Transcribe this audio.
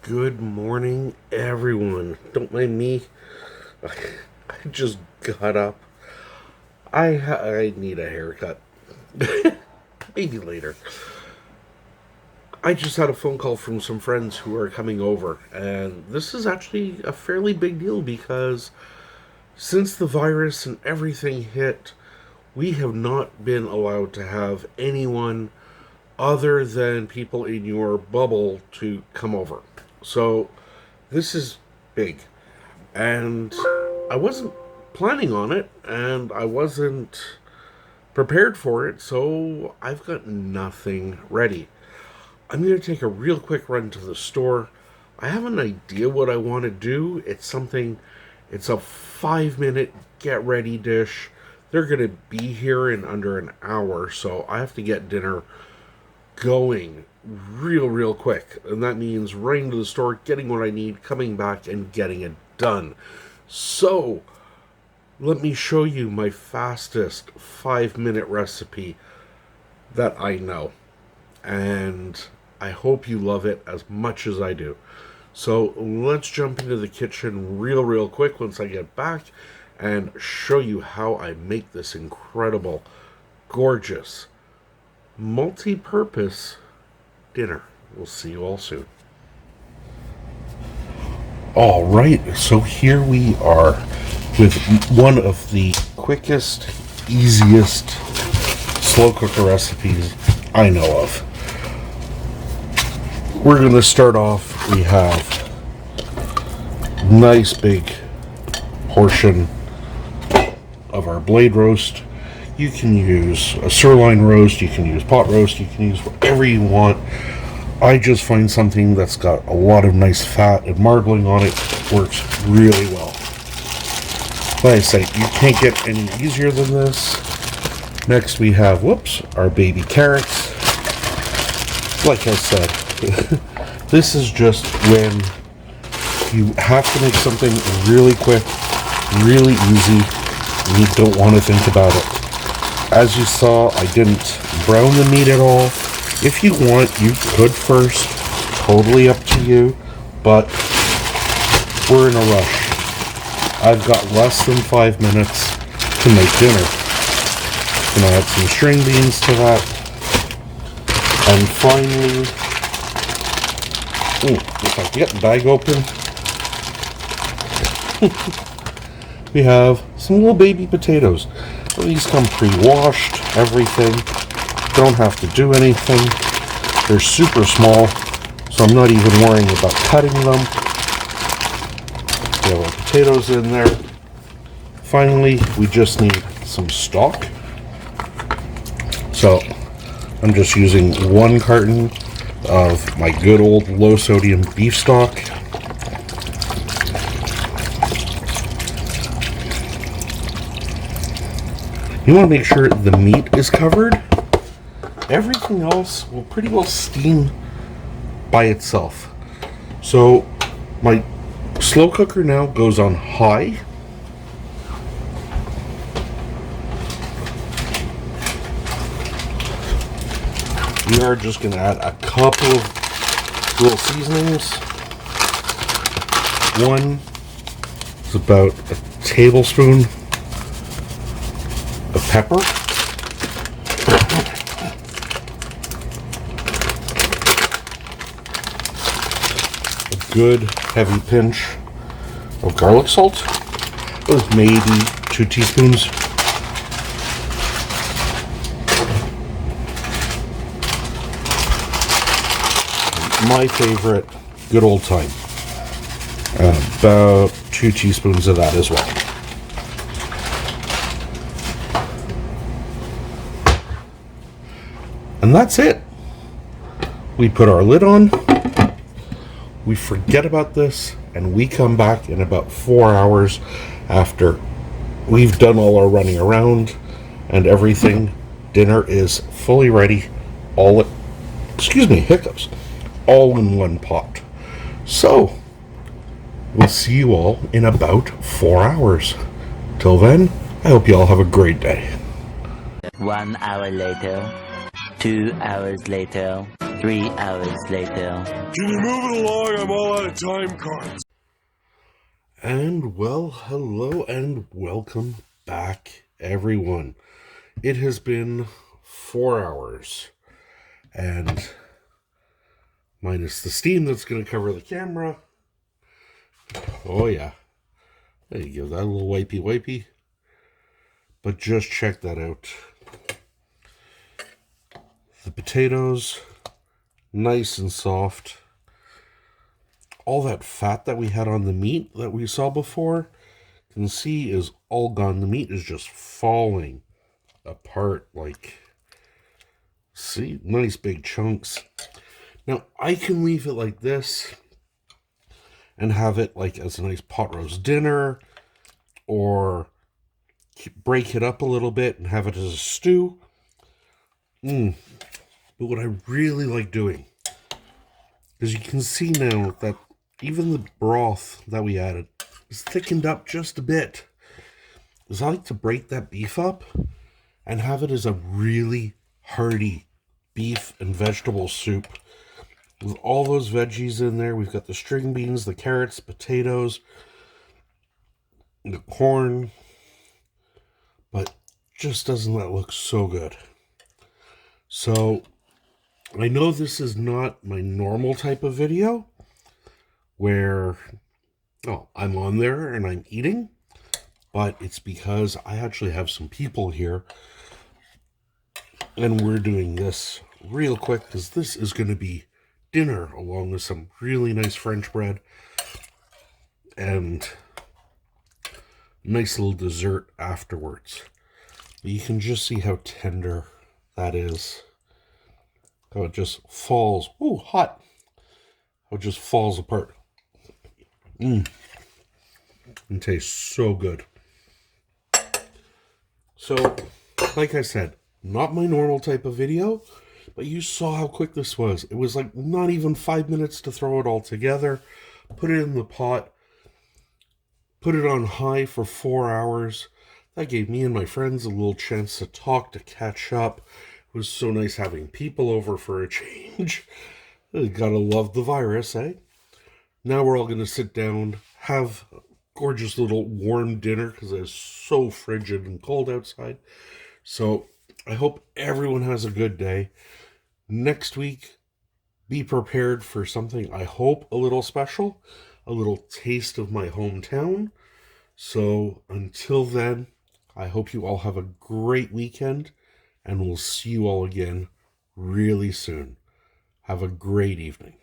Good morning, everyone. Don't mind me. I just got up. I need a haircut. Maybe later. I just had a phone call from some friends who are coming over, and this is actually a fairly big deal because since the virus and everything hit, we have not been allowed to have anyone other than people in your bubble to come over. So this is big. And I wasn't planning on it, and I wasn't prepared for it, so I've got nothing ready. I'm going to take a real quick run to the store. I have an idea what I want to do. It's a 5 minute get ready dish. They're going to be here in under an hour, so I have to get dinner going real quick. And that means running to the store, getting what I need, coming back, and getting it done. So, let me show you my fastest 5 minute recipe that I know. And I hope you love it as much as I do. So let's jump into the kitchen real quick once I get back and show you how I make this incredible, gorgeous, multi-purpose dinner. We'll see you all soon. Alright, so here we are with one of the quickest, easiest slow cooker recipes I know of. We're going to start off, we have a nice big portion of our blade roast. You can use a sirloin roast, you can use pot roast, you can use whatever you want. I just find something that's got a lot of nice fat and marbling on it. Works really well. Like I say, you can't get any easier than this. Next we have, our baby carrots. Like I said, this is just when you have to make something really quick, really easy, and you don't want to think about it. As you saw, I didn't brown the meat at all. If you want, you could first. Totally up to you. But we're in a rush. I've got less than 5 minutes to make dinner. Gonna add some string beans to that. And finally, if I can get the bag open, we have some little baby potatoes. These come pre-washed, everything. Don't have to do anything. They're super small, so I'm not even worrying about cutting them. We have our potatoes in there. Finally, we just need some stock. So, I'm just using 1 carton of my good old low sodium beef stock. You want to make sure the meat is covered. Everything else will pretty well steam by itself. So my slow cooker now goes on high. We are just going to add a couple of little seasonings. One is about a tablespoon of pepper. A good heavy pinch of garlic salt. With maybe 2 teaspoons. My favorite, good old thyme. About 2 teaspoons of that as well. And that's it. We put our lid on, we forget about this, and we come back in about 4 hours after we've done all our running around and everything. Dinner is fully ready. Hiccups. All in one pot. So, we'll see you all in about 4 hours. Till then, I hope you all have a great day. 1 hour later, 2 hours later. 3 hours later. Can you move it along? I'm all out of time cards. And well, hello and welcome back, everyone. It has been 4 hours, and minus the steam that's going to cover the camera. Oh yeah, there you go, that little wipey. But just check that out. The potatoes, nice and soft. All that fat that we had on the meat that we saw before, you can see is all gone. The meat is just falling apart. Like, see, nice big chunks. Now, I can leave it like this and have it like as a nice pot roast dinner, or break it up a little bit and have it as a stew. But what I really like doing is you can see now that even the broth that we added is thickened up just a bit. Is I like to break that beef up and have it as a really hearty beef and vegetable soup with all those veggies in there. We've got the string beans, the carrots, potatoes, the corn, but just doesn't that look so good? So I know this is not my normal type of video where I'm on there and I'm eating, but it's because I actually have some people here and we're doing this real quick because this is going to be dinner along with some really nice French bread and nice little dessert afterwards. But you can just see how tender that is. How it just falls. Ooh, hot. How it just falls apart. And tastes so good. So, like I said, not my normal type of video, but you saw how quick this was. It was like not even 5 minutes to throw it all together, put it in the pot, put it on high for 4 hours. That gave me and my friends a little chance to talk, to catch up. It was so nice having people over for a change. Gotta love the virus, eh? Now we're all going to sit down, have a gorgeous little warm dinner because it's so frigid and cold outside. So I hope everyone has a good day. Next week, be prepared for something I hope a little special, a little taste of my hometown. So until then, I hope you all have a great weekend, and we'll see you all again really soon. Have a great evening.